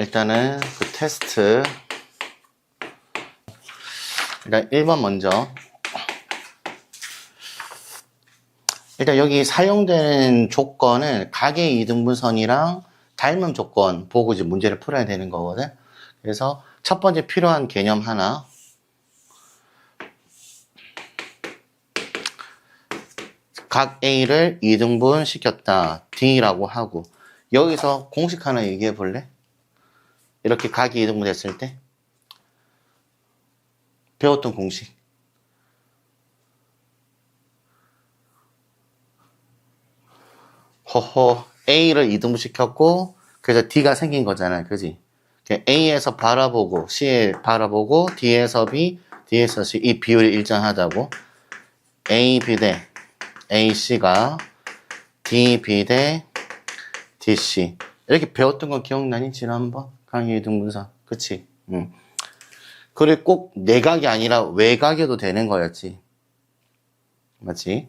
일단은 그 테스트 일단 1번 먼저. 일단 여기 사용되는 조건은 각의 이등분선이랑 닮은 조건 보고 이제 문제를 풀어야 되는 거거든. 그래서 첫 번째 필요한 개념 하나. 각 A를 이등분 시켰다. D라고 하고. 여기서 공식 하나 얘기해 볼래? 이렇게 각이 이등분 됐을 때 배웠던 공식. 허허, A를 이등분 시켰고 그래서 D가 생긴 거잖아. 그지? A에서 바라보고 C에 바라보고 D에서 B, D에서 C 이 비율이 일정하다고. A, B 대 AC가 D, B 대 DC 이렇게 배웠던 거 기억나니? 지난번 강의 이등분선. 그치? 그리고 꼭 내각이 아니라 외각에도 되는 거였지. 맞지?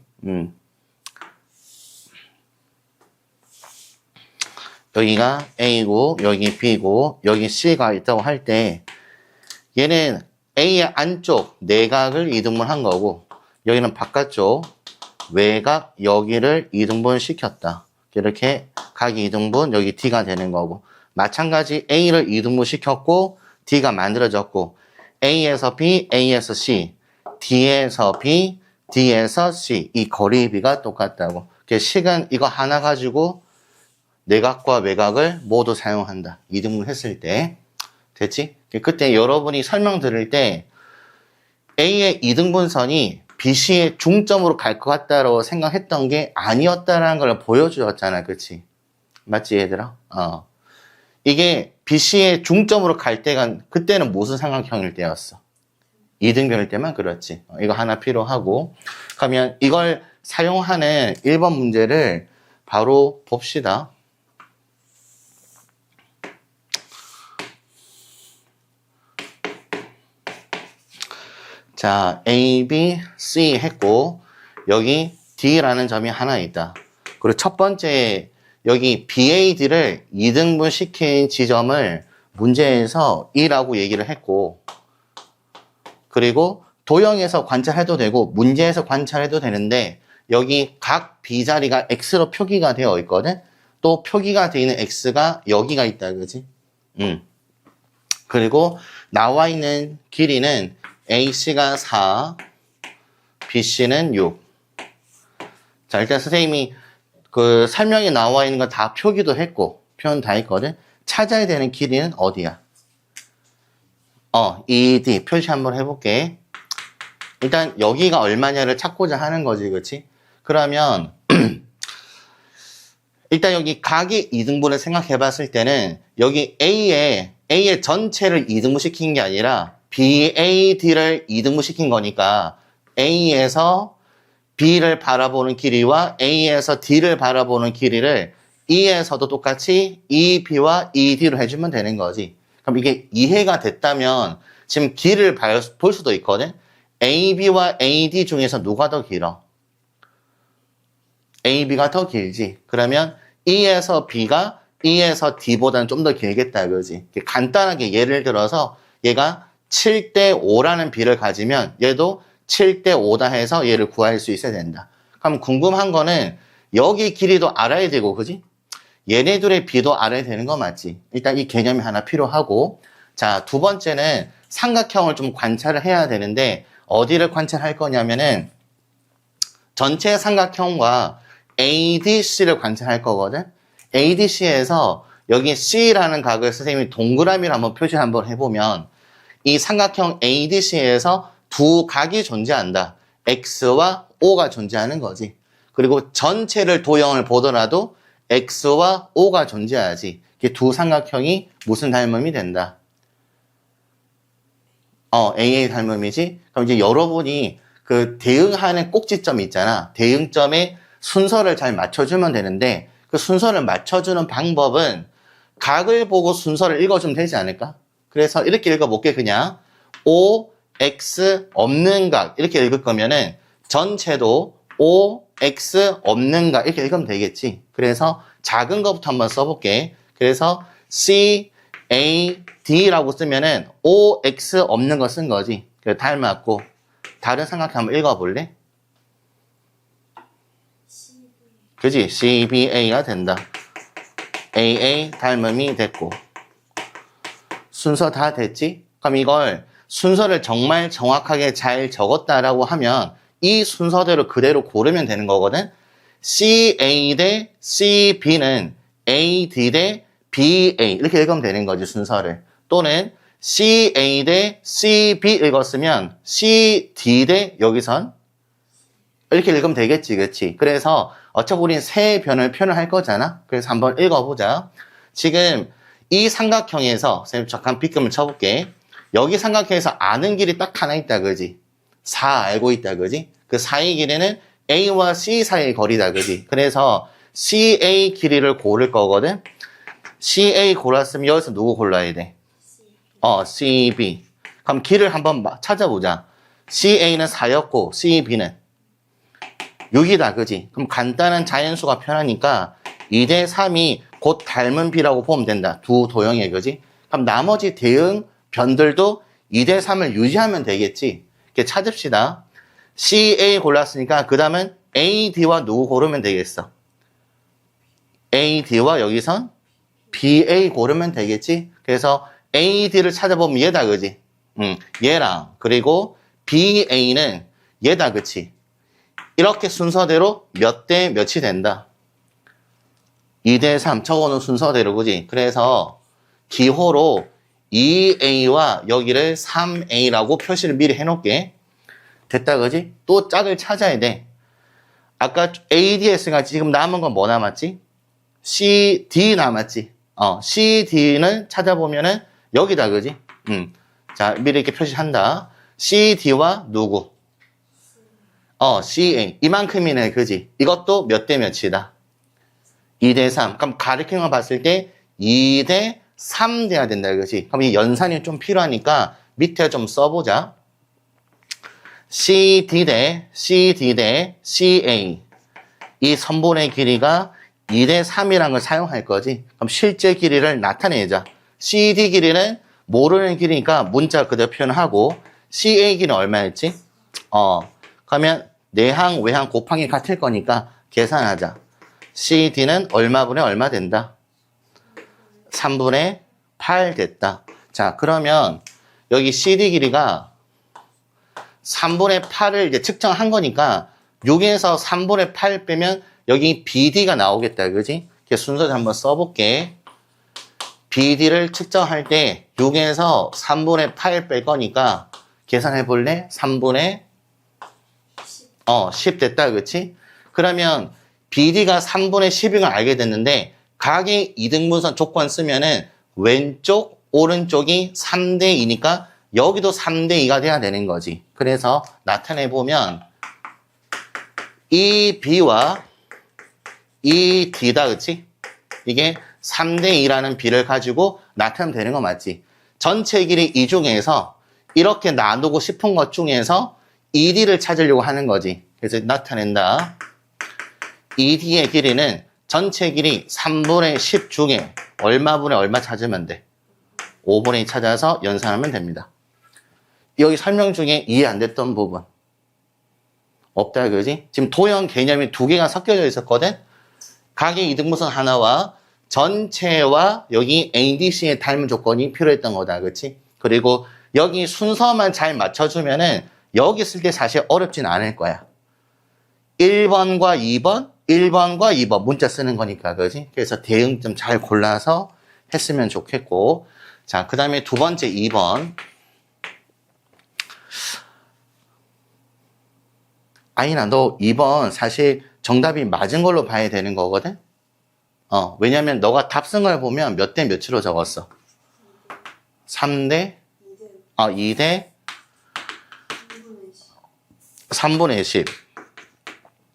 여기가 A고 여기 B고 여기 C가 있다고 할 때 얘는 A의 안쪽 내각을 이등분 한 거고 여기는 바깥쪽 외각 여기를 이등분 시켰다. 이렇게 각이 이등분 여기 D가 되는 거고 마찬가지 A를 이등분 시켰고 D가 만들어졌고 A에서 B, A에서 C, D에서 B, D에서 C 이 거리비가 똑같다고. 식은 이거 하나 가지고 내각과 외각을 모두 사용한다. 이등분 했을 때. 됐지? 그때 여러분이 설명 들을 때 A의 이등분선이 BC의 중점으로 갈 것 같다고 생각했던 게 아니었다라는 걸 보여주었잖아. 그치? 맞지, 얘들아? 이게 BC의 중점으로 갈 때가, 그때는 무슨 삼각형일 때였어? 이등변일 때만 그렇지. 이거 하나 필요하고. 그러면 이걸 사용하는 1번 문제를 바로 봅시다. 자, A, B, C 했고 여기 D라는 점이 하나 있다. 그리고 첫 번째 여기 BAD를 이등분 시킨 지점을 문제에서 E라고 얘기를 했고 그리고 도형에서 관찰해도 되고 문제에서 관찰해도 되는데 여기 각 B자리가 X로 표기가 되어 있거든. 또 표기가 되어 있는 X가 여기가 있다. 그지? 그리고 나와 있는 길이는 AC가 4, BC는 6. 자, 일단 선생님이 그 설명에 나와 있는 거 다 표기도 했고, 표현 다 했거든? 찾아야 되는 길이는 어디야? ED. 표시 한번 해볼게. 일단 여기가 얼마냐를 찾고자 하는 거지, 그치? 그러면, 일단 여기 각의 이등분을 생각해 봤을 때는, 여기 A의 전체를 이등분 시킨 게 아니라, BAD를 이등분 시킨 거니까 A에서 B를 바라보는 길이와 A에서 D를 바라보는 길이를 E에서도 똑같이 EB와 ED로 해주면 되는 거지. 그럼 이게 이해가 됐다면 지금 길을 볼 수도 있거든. AB와 AD 중에서 누가 더 길어? AB가 더 길지. 그러면 E에서 B가 E에서 D보다는 좀 더 길겠다 이거지. 간단하게 예를 들어서 얘가 7대 5라는 비를 가지면 얘도 7대 5다 해서 얘를 구할 수 있어야 된다. 그럼 궁금한 거는 여기 길이도 알아야 되고 그지? 얘네들의 비도 알아야 되는 거 맞지? 일단 이 개념이 하나 필요하고 자, 두 번째는 삼각형을 좀 관찰을 해야 되는데 어디를 관찰할 거냐면은 전체 삼각형과 ADC를 관찰할 거거든? ADC에서 여기 C라는 각을 선생님이 동그라미를 한번 표시 한번 해보면 이 삼각형 ADC에서 두 각이 존재한다. X와 O가 존재하는 거지. 그리고 전체를 도형을 보더라도 X와 O가 존재하지. 이게 두 삼각형이 무슨 닮음이 된다? AA 닮음이지. 그럼 이제 여러분이 그 대응하는 꼭지점이 있잖아. 대응점에 순서를 잘 맞춰주면 되는데 그 순서를 맞춰주는 방법은 각을 보고 순서를 읽어주면 되지 않을까? 그래서 이렇게 읽어볼게. 그냥 O, X 없는 각 이렇게 읽을 거면은 전체도 O, X 없는 각 이렇게 읽으면 되겠지. 그래서 작은 것부터 한번 써볼게. 그래서 C, A, D라고 쓰면은 OX 없는 거 쓴 거지. 닮았고. 다른 삼각형 한번 읽어볼래? 그지? CBA가 된다. AA 닮음이 됐고. 순서 다 됐지? 그럼 이걸 순서를 정말 정확하게 잘 적었다라고 하면 이 순서대로 그대로 고르면 되는 거거든? CA 대 CB는 AD 대 BA 이렇게 읽으면 되는 거지, 순서를. 또는 CA 대 CB 읽었으면 CD 대 여기선 이렇게 읽으면 되겠지, 그치? 그래서 어차피 우린 세 변을 표현할 거잖아? 그래서 한번 읽어보자. 지금 이 삼각형에서, 선생님 잠깐 빗금을 쳐볼게. 여기 삼각형에서 아는 길이 딱 하나 있다, 그지? 4 알고 있다, 그지? 그 4의 길이는 A와 C 사이의 거리다, 그지? 그래서 CA 길이를 고를 거거든? CA 골랐으면 여기서 누구 골라야 돼? CB. 그럼 길을 한번 찾아보자. CA는 4였고, CB는 6이다, 그지? 그럼 간단한 자연수가 편하니까 2대 3이 곧 닮은 B라고 보면 된다. 두 도형에, 그지? 그럼 나머지 대응 변들도 2대 3을 유지하면 되겠지? 이렇게 찾읍시다. CA 골랐으니까 그 다음은 AD와 누구 고르면 되겠어? AD와 여기선 BA 고르면 되겠지? 그래서 AD를 찾아보면 얘다, 그지? 얘랑, 그리고 BA는 얘다, 그치? 이렇게 순서대로 몇 대 몇이 된다? 2대 3 적어놓은 순서대로, 그지? 그래서 기호로 2A와 여기를 3A라고 표시를 미리 해놓을게. 됐다, 그지? 또 짝을 찾아야 돼. 아까 ADS가 지금 남은 건 뭐 남았지? CD 남았지? CD는 찾아보면은 여기다, 그지? 자, 미리 이렇게 표시한다. CD와 누구? CA. 이만큼이네, 그지? 이것도 몇 대 몇이다? 2대 3. 그럼 가리키는 거 봤을 때 2대 3 돼야 된다, 그지? 그럼 이 연산이 좀 필요하니까 밑에 좀 써보자. CD 대 CA. 이 선분의 길이가 2대 3이라는 걸 사용할 거지. 그럼 실제 길이를 나타내자. CD 길이는 모르는 길이니까 문자 그대로 표현하고, CA 길이는 얼마였지? 그러면 내항, 외항 곱하기 같을 거니까 계산하자. CD는 얼마분의 얼마 된다? 3분의 8 됐다. 자, 그러면 여기 CD 길이가 3분의 8을 이제 측정한 거니까 6에서 3분의 8 빼면 여기 BD가 나오겠다, 그지? 순서를 한번 써볼게. BD를 측정할 때 6에서 3분의 8 뺄 거니까 계산해 볼래? 3분의 10 됐다, 그치? 그러면 BD가 3분의 10인 걸 알게 됐는데 각의 이등분선 조건 쓰면은 왼쪽, 오른쪽이 3대 2니까 여기도 3대 2가 돼야 되는 거지. 그래서 나타내 보면 이 B와 이 D다, 그치? 이게 3대 2라는 B를 가지고 나타내면 되는 거 맞지? 전체 길이 이 중에서 이렇게 나누고 싶은 것 중에서 ED를 찾으려고 하는 거지. 그래서 나타낸다. ED의 길이는 전체 길이 3분의 10 중에 얼마분의 얼마 찾으면 돼? 5분의 2 찾아서 연산하면 됩니다. 여기 설명 중에 이해 안 됐던 부분 없다, 그지? 지금 도형 개념이 두 개가 섞여져 있었거든? 각의 이등분선 하나와 전체와 여기 ADC의 닮은 조건이 필요했던 거다, 그치? 그리고 여기 순서만 잘 맞춰주면은 여기 쓸 때 사실 어렵진 않을 거야. 1번과 2번 문자 쓰는 거니까, 그지? 그래서 대응 좀 잘 골라서 했으면 좋겠고. 자, 그 다음에 두 번째 2번. 아이나, 너 2번 사실 정답이 맞은 걸로 봐야 되는 거거든? 왜냐면 너가 답 쓴 걸 보면 몇 대 몇으로 적었어? 3대? 2대? 3분의 10.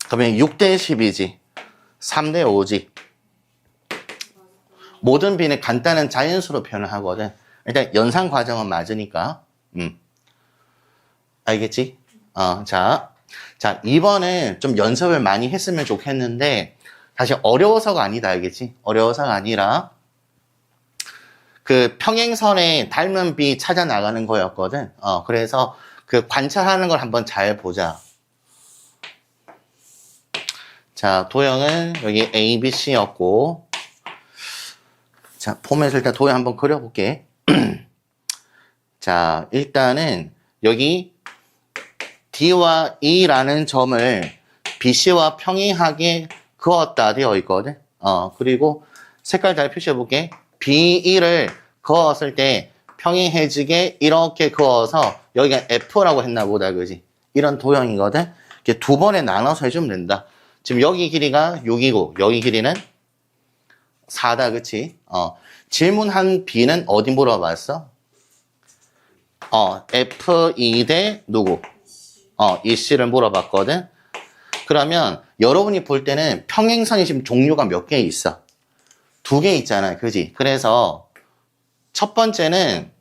그러면 6대 10이지. 3대 5지. 모든 B는 간단한 자연수로 표현을 하거든. 일단 연산 과정은 맞으니까. 알겠지? 자, 2번은 좀 연습을 많이 했으면 좋겠는데 사실 어려워서가 아니다, 알겠지? 어려워서가 아니라 그 평행선에 닮은 비 찾아 나가는 거였거든. 그래서 그 관찰하는 걸 한번 잘 보자. 자, 도형은 여기 A, B, C였고, 자, 포맷을 일단 도형 한번 그려볼게. 자, 일단은 여기 D와 E라는 점을 BC와 평행하게 그었다 되어 있거든. 그리고 색깔 잘 표시해볼게. B2를 그었을 때 평행해지게 이렇게 그어서 여기가 F라고 했나 보다, 그지? 이런 도형이거든. 이렇게 두 번에 나눠서 해주면 된다. 지금 여기 길이가 6이고 여기 길이는 4다, 그치? 질문한 B는 어디 물어봤어? F2 대 누구? EC를 물어봤거든. 그러면 여러분이 볼 때는 평행선이 지금 종류가 몇 개 있어? 2개 있잖아, 그지? 그래서 첫 번째는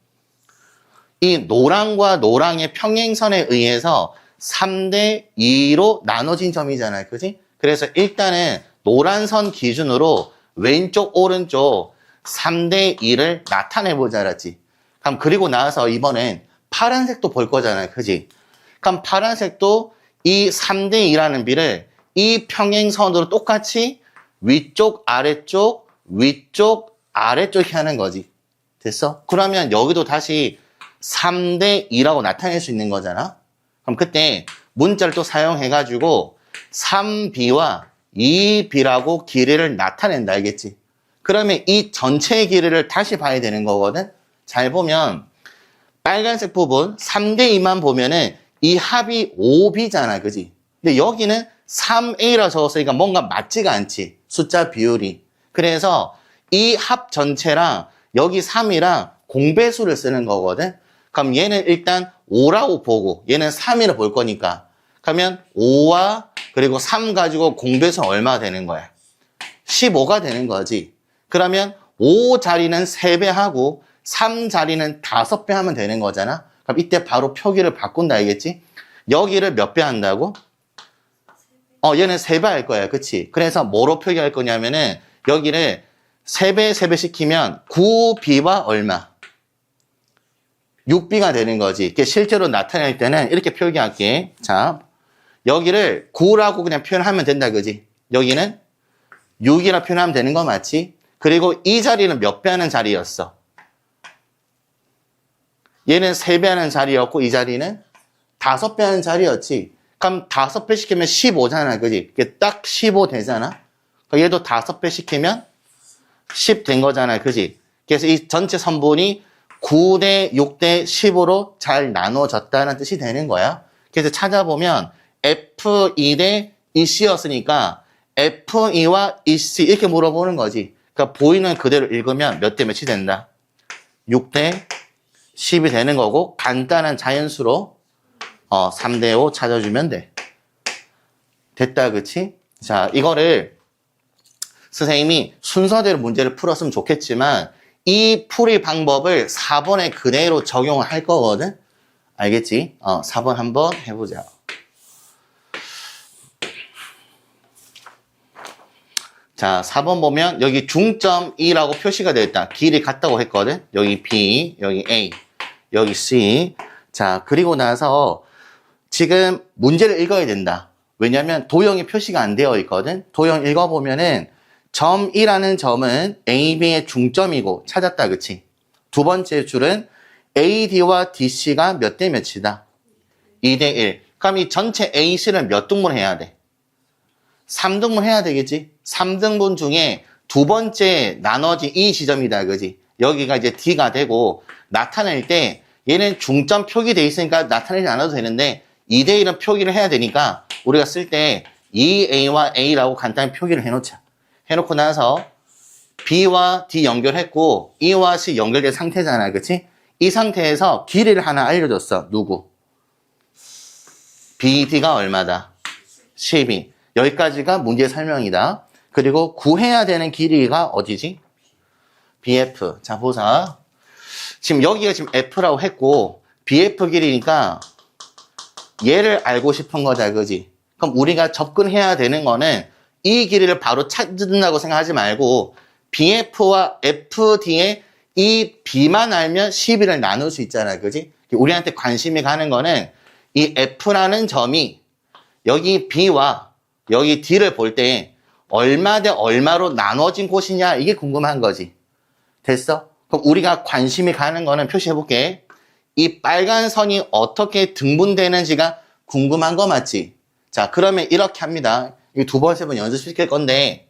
이 노랑과 노랑의 평행선에 의해서 3대 2로 나눠진 점이잖아, 그지? 그래서 일단은 노란선 기준으로 왼쪽 오른쪽 3대 2를 나타내보자, 알았지? 그럼 그리고 나서 이번엔 파란색도 볼 거잖아, 그지? 그럼 파란색도 이 3대 2라는 비를 이 평행선으로 똑같이 위쪽, 아래쪽, 위쪽, 아래쪽 하는 거지. 됐어? 그러면 여기도 다시 3대 2라고 나타낼 수 있는 거잖아? 그럼 그때 문자를 또 사용해가지고 3B와 2B라고 길이를 나타낸다, 알겠지? 그러면 이 전체의 길이를 다시 봐야 되는 거거든? 잘 보면 빨간색 부분 3대 2만 보면은 이 합이 5B잖아, 그지? 근데 여기는 3A라 적었으니까 뭔가 맞지가 않지, 숫자 비율이. 그래서 이 합 전체랑 여기 3이랑 공배수를 쓰는 거거든. 그럼 얘는 일단 5라고 보고 얘는 3이라 볼 거니까, 그러면 5와 그리고 3 가지고 공배수는 얼마 되는 거야? 15가 되는 거지. 그러면 5 자리는 3배 하고 3 자리는 5배 하면 되는 거잖아. 그럼 이때 바로 표기를 바꾼다, 알겠지? 여기를 몇 배 한다고? 얘는 3배 할 거야, 그치? 그래서 뭐로 표기할 거냐면은 여기를 3배, 3배 시키면 9B와 얼마? 6B가 되는 거지. 실제로 나타낼 때는 이렇게 표기할게. 자, 여기를 9라고 그냥 표현하면 된다, 그지? 여기는 6이라 표현하면 되는 거 맞지? 그리고 이 자리는 몇 배 하는 자리였어? 얘는 3배 하는 자리였고 이 자리는 5배 하는 자리였지. 그럼 5배 시키면 15잖아, 그지? 이게 딱 15 되잖아? 얘도 5배 시키면 10 된 거잖아, 그지? 그래서 이 전체 선분이 9대 6대 10으로 잘 나눠졌다는 뜻이 되는 거야. 그래서 찾아보면 F2 대 EC였으니까 F2와 EC 이렇게 물어보는 거지. 그러니까 보이는 그대로 읽으면 몇 대 몇이 된다? 6대 10이 되는 거고, 간단한 자연수로 3대 5 찾아주면 돼. 됐다, 그치? 자, 이거를 선생님이 순서대로 문제를 풀었으면 좋겠지만 이 풀이 방법을 4번에 그대로 적용을 할 거거든? 알겠지? 4번 한번 해보자. 자, 4번 보면 여기 중점 E라고 표시가 되어 있다. 길이 같다고 했거든? 여기 B, 여기 A, 여기 C. 자, 그리고 나서 지금 문제를 읽어야 된다. 왜냐면 도형이 표시가 안 되어 있거든? 도형 읽어보면은 점 E라는 점은 A, B의 중점이고 찾았다, 그치? 두 번째 줄은 AD와 DC가 몇 대 몇이다? 2대 1. 그럼 이 전체 AC를 몇 등분 해야 돼? 3등분 해야 되겠지? 3등분 중에 두 번째 나눠진 이 지점이다, 그지? 여기가 이제 D가 되고, 나타낼 때 얘는 중점 표기돼 있으니까 나타내지 않아도 되는데 2대 1은 표기를 해야 되니까 우리가 쓸 때 2A와 A라고 간단히 표기를 해놓자. 해놓고 나서 B와 D 연결했고 E와 C 연결된 상태잖아, 그치? 이 상태에서 길이를 하나 알려줬어. 누구? BD가 얼마다? 12. 여기까지가 문제 설명이다. 그리고 구해야 되는 길이가 어디지? BF. 자, 보자. 지금 여기가 지금 F라고 했고 BF 길이니까 얘를 알고 싶은 거다, 그지? 그럼 우리가 접근해야 되는 거는 이 길이를 바로 찾는다고 생각하지 말고 BF와 FD의 이 B만 알면 12를 나눌 수 있잖아요. 그지? 우리한테 관심이 가는 거는 이 F라는 점이 여기 B와 여기 D를 볼 때 얼마 대 얼마로 나눠진 곳이냐 이게 궁금한 거지. 됐어? 그럼 우리가 관심이 가는 거는 표시해볼게. 이 빨간 선이 어떻게 등분되는지가 궁금한 거 맞지? 자, 그러면 이렇게 합니다. 이 두 번, 세 번 연습시킬 건데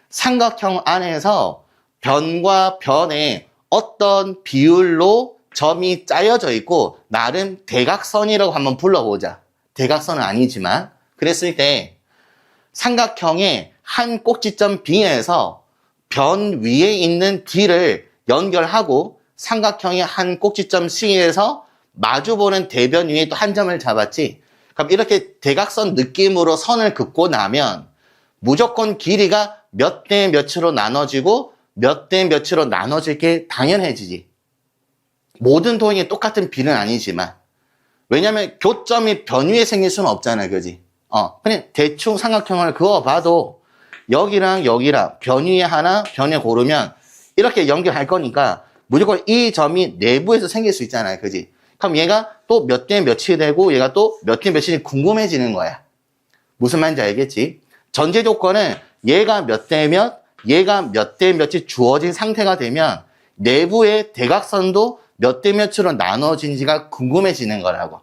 삼각형 안에서 변과 변에 어떤 비율로 점이 짜여져 있고 나름 대각선이라고 한번 불러보자. 대각선은 아니지만 그랬을 때 삼각형의 한 꼭지점 B에서 변 위에 있는 D를 연결하고 삼각형의 한 꼭지점 C에서 마주보는 대변 위에 또 한 점을 잡았지. 그럼 이렇게 대각선 느낌으로 선을 긋고 나면 무조건 길이가 몇 대 몇으로 나눠지고 몇 대 몇으로 나눠질 게 당연해지지. 모든 도형이 똑같은 B는 아니지만 왜냐면 교점이 변 위에 생길 수는 없잖아요. 그지? 그냥 대충 삼각형을 그어봐도 여기랑 여기랑 변 위에 하나, 변에 고르면 이렇게 연결할 거니까 무조건 이 점이 내부에서 생길 수 있잖아요. 그지? 그럼 얘가 또 몇 대 몇이 되고 얘가 또 몇 대 몇이 궁금해지는 거야. 무슨 말인지 알겠지? 전제 조건은 얘가 몇 대 몇, 얘가 몇 대 몇이 주어진 상태가 되면 내부의 대각선도 몇 대 몇으로 나눠진지가 궁금해지는 거라고.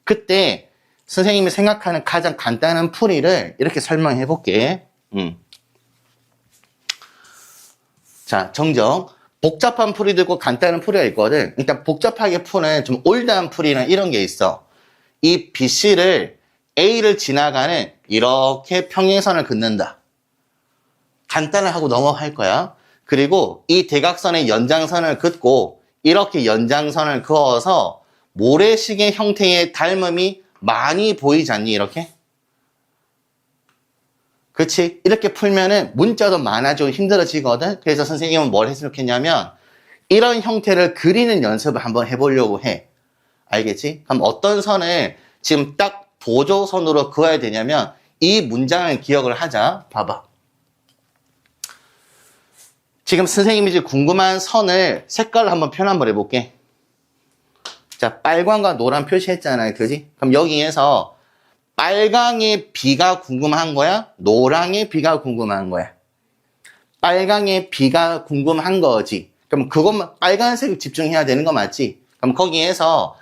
그때 선생님이 생각하는 가장 간단한 풀이를 이렇게 설명해 볼게. 자, 정정. 복잡한 풀이도 있고 간단한 풀이가 있거든. 일단 복잡하게 푸는 좀 올드한 풀이는 이런 게 있어. 이 BC를 A를 지나가는 이렇게 평행선을 긋는다. 간단하게 하고 넘어갈 거야. 그리고 이 대각선의 연장선을 긋고 이렇게 연장선을 그어서 모래시계 형태의 닮음이 많이 보이지 않니? 이렇게? 그렇지? 이렇게 풀면은 문자도 많아지고 힘들어지거든. 그래서 선생님은 뭘 했으면 좋겠냐면 이런 형태를 그리는 연습을 한번 해보려고 해. 알겠지? 그럼 어떤 선을 지금 딱 보조선으로 그어야 되냐면 이 문장을 기억을 하자. 봐봐. 지금 선생님이 이제 궁금한 선을 색깔로 한번 표현 한번 해볼게. 자, 빨강과 노란 표시했잖아요. 그지? 그럼 여기에서 빨강의 B가 궁금한 거야? 노랑의 B가 궁금한 거야? 빨강의 B가 궁금한 거지. 그럼 그것만 빨간색 집중해야 되는 거 맞지? 그럼 거기에서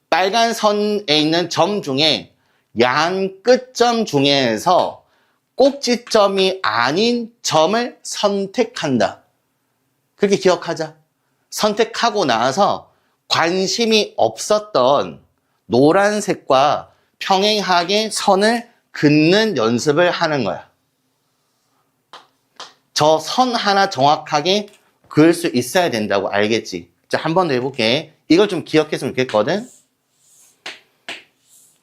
빨간 선에 있는 점 중에 양 끝점 중에서 꼭지점이 아닌 점을 선택한다. 그렇게 기억하자. 선택하고 나서 관심이 없었던 노란색과 평행하게 선을 긋는 연습을 하는 거야. 저 선 하나 정확하게 그을 수 있어야 된다고. 알겠지? 자, 한 번 더 해볼게. 이걸 좀 기억했으면 좋겠거든.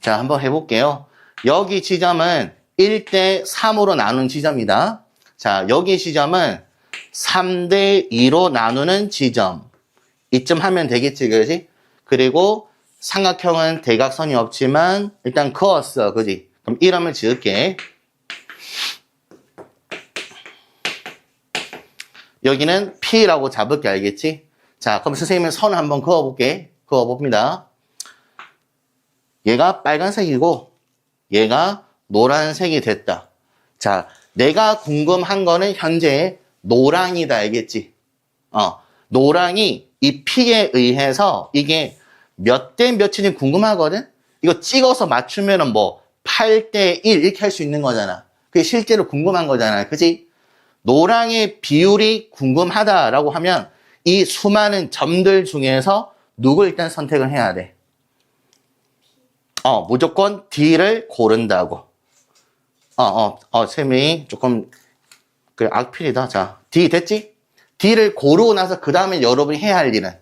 자, 한번 해볼게요. 여기 지점은 1대 3으로 나누는 지점이다. 자, 여기 지점은 3대 2로 나누는 지점. 이쯤 하면 되겠지, 그지? 그리고 삼각형은 대각선이 없지만 일단 그었어, 그지? 그럼 이름을 지을게. 여기는 P라고 잡을게. 알겠지? 자, 그럼 선생님은 선을 한번 그어볼게. 그어봅니다. 얘가 빨간색이고 얘가 노란색이 됐다. 자, 내가 궁금한 거는 현재 노랑이다. 알겠지? 노랑이 이 P에 의해서 이게 몇 대 몇인지 궁금하거든? 이거 찍어서 맞추면은 뭐 8대 1 이렇게 할 수 있는 거잖아. 그게 실제로 궁금한 거잖아. 그치? 노랑의 비율이 궁금하다라고 하면 이 수많은 점들 중에서 누굴 일단 선택을 해야 돼? 무조건 D를 고른다고. 쌤이 조금 악필이다. 자, D 됐지? D를 고르고 나서 그 다음에 여러분이 해야 할 일은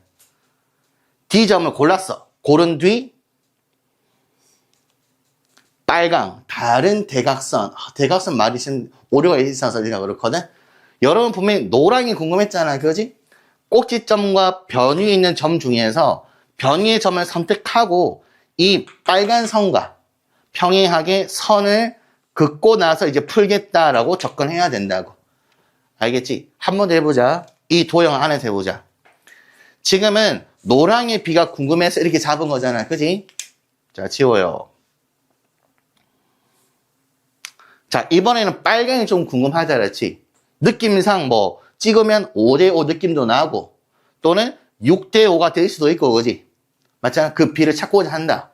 D점을 골랐어. 고른 뒤 빨강, 다른 대각선. 대각선 말이 좀 오류가 있어서 제가 그렇거든. 여러분 분명히 노랑이 궁금했잖아. 그지? 꼭지점과 변 위에 있는 점 중에서 변 위의 점을 선택하고 이 빨간 선과 평행하게 선을 긋고 나서 이제 풀겠다라고 접근해야 된다고. 알겠지? 한 번 더 해보자. 이 도형 안에서 해보자. 지금은 노랑의 B가 궁금해서 이렇게 잡은 거잖아. 그지? 자, 지워요. 자, 이번에는 빨강이 좀 궁금하다 그렇지? 느낌상 뭐 찍으면 5대5 느낌도 나고 또는 6대5가 될 수도 있고 그지? 맞잖아? 그 B를 찾고자 한다.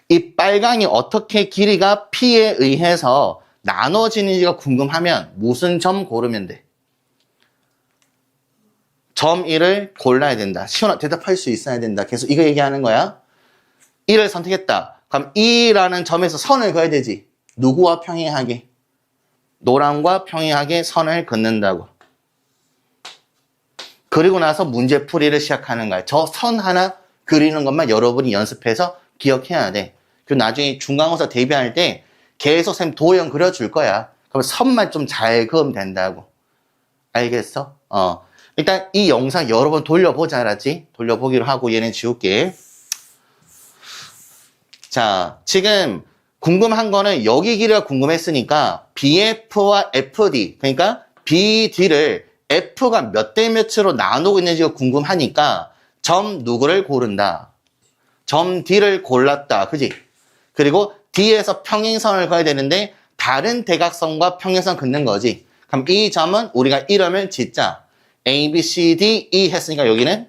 이 빨강이 어떻게 길이가 P에 의해서 나눠지는지가 궁금하면 무슨 점 고르면 돼? 점 1을 골라야 된다. 시원하게 대답할 수 있어야 된다. 계속 이거 얘기하는 거야. 1을 선택했다. 그럼 2라는 점에서 선을 그어야 되지. 누구와 평행하게? 노랑과 평행하게 선을 긋는다고. 그리고 나서 문제풀이를 시작하는 거야. 저 선 하나 그리는 것만 여러분이 연습해서 기억해야 돼. 그리고 나중에 중간고사 대비할 때 계속 쌤 도형 그려줄 거야. 그럼 선만 좀 잘 그으면 된다고. 알겠어? 일단 이 영상 여러 번 돌려보자, 알았지? 돌려보기로 하고 얘는 지울게. 자, 지금 궁금한 거는 여기 길이가 궁금했으니까 BF와 FD, 그러니까 BD를 F가 몇 대 몇으로 나누고 있는지가 궁금하니까 점 누구를 고른다. 점 D를 골랐다. 그지? 그리고 D에서 평행선을 그어야 되는데 다른 대각선과 평행선 긋는 거지. 그럼 이 점은 우리가 이름을 짓자. A, B, C, D, E 했으니까 여기는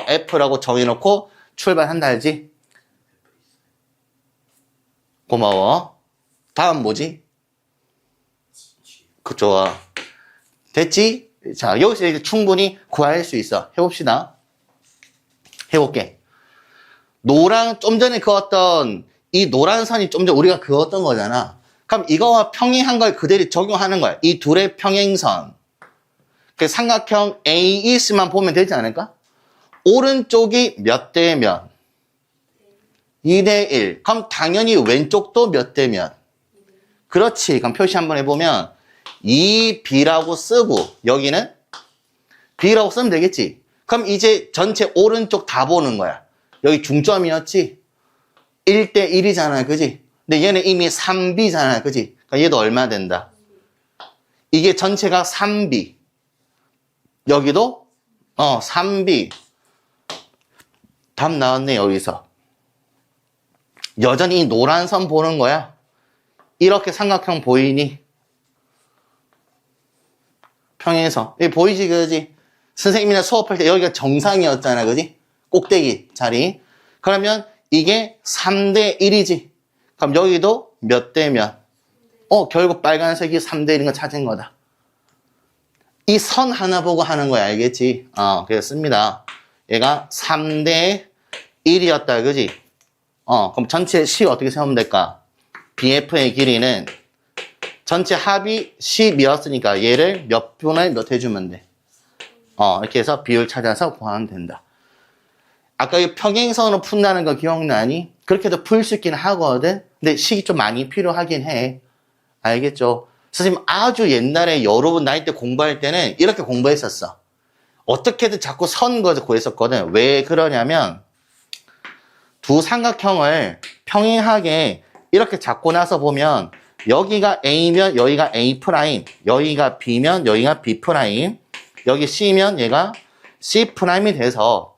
F라고 정해놓고 출발한다 알지? 고마워. 다음 뭐지? 그 좋아. 됐지? 자, 여기서 이제 충분히 구할 수 있어. 해봅시다. 해볼게. 노랑, 좀 전에 그었던 이 노란 선이 좀 전에 우리가 그었던 거잖아. 그럼 이거와 평행한 걸 그대로 적용하는 거야. 이 둘의 평행선. 그 삼각형 AEC만 보면 되지 않을까? 오른쪽이 몇 대 몇? 2대 1. 그럼 당연히 왼쪽도 몇 대 몇? 그렇지. 그럼 표시 한번 해보면 2B라고 쓰고 여기는 B라고 쓰면 되겠지. 그럼 이제 전체 오른쪽 다 보는 거야. 여기 중점이었지? 1대 1이잖아. 그지? 근데 얘는 이미 3B잖아. 그지? 그러니까 얘도 얼마 된다? 이게 전체가 3B. 여기도 3B. 답 나왔네 여기서. 여전히 노란 선 보는 거야. 이렇게 삼각형 보이니? 평행선. 이게 보이지 그지? 선생님이나 수업할 때 여기가 정상이었잖아. 그지? 꼭대기 자리. 그러면 이게 3대 1이지. 그럼 여기도 몇 대 몇? 결국 빨간색이 3대 1인 거 찾은 거다. 이 선 하나 보고 하는 거야. 알겠지? 그렇습니다. 얘가 3대 1이었다. 그지? 그럼 전체 C 어떻게 세우면 될까? BF의 길이는 전체 합이 10이었으니까 얘를 몇 분의 몇 해주면 돼? 이렇게 해서 비율 찾아서 구하면 된다. 아까 이 평행선으로 푼다는 거 기억나니? 그렇게도 풀 수 있긴 하거든? 근데 식이 좀 많이 필요하긴 해. 알겠죠? 선생님 아주 옛날에 여러분 나이 때 공부할 때는 이렇게 공부했었어. 어떻게든 자꾸 선 거에서 구했었거든. 왜 그러냐면 두 삼각형을 평행하게 이렇게 잡고 나서 보면 여기가 A면 여기가 A', 여기가 B면 여기가 B', 여기 C면 얘가 C'이 돼서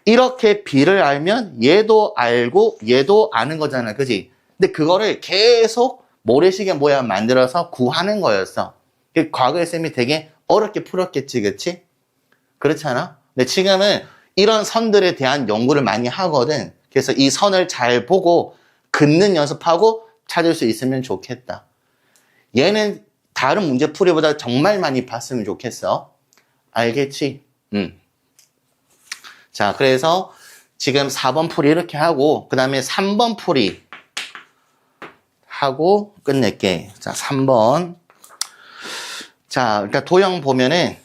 이렇게 B를 알면 얘도 알고 얘도 아는 거잖아. 그지? 근데 그거를 계속 모래시계 모양 만들어서 구하는 거였어. 과거에 쌤이 되게 어렵게 풀었겠지, 그치? 그렇지 않아? 근데 지금은 이런 선들에 대한 연구를 많이 하거든. 그래서 이 선을 잘 보고 긋는 연습하고 찾을 수 있으면 좋겠다. 얘는 다른 문제풀이보다 정말 많이 봤으면 좋겠어. 알겠지? 자, 그래서 지금 4번 풀이 이렇게 하고 그 다음에 3번 풀이 하고 끝낼게. 자, 3번. 자, 그러니까 도형 보면은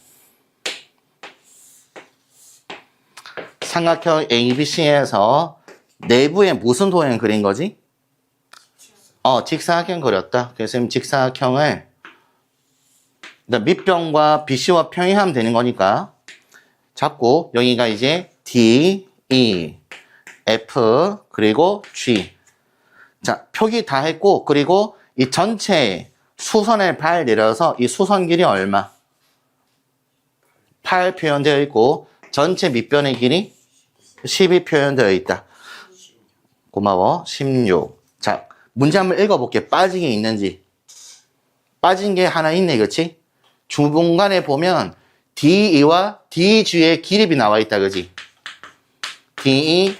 삼각형 ABC에서 내부에 무슨 도형 그린 거지? 직사각형 그렸다. 그래서 지금 직사각형을 밑변과 BC와 평행하면 되는 거니까 잡고 여기가 이제 D, E, F 그리고 G. 자, 표기 다 했고 그리고 이 전체 수선의 발 내려서 이 수선 길이 얼마? 8 표현되어 있고 전체 밑변의 길이 10이 표현되어 있다. 고마워. 16. 자, 문제 한번 읽어볼게. 빠진 게 있는지. 빠진 게 하나 있네, 그치? 중간에 보면 DE와 DG의 기립이 나와 있다, 그지? DE,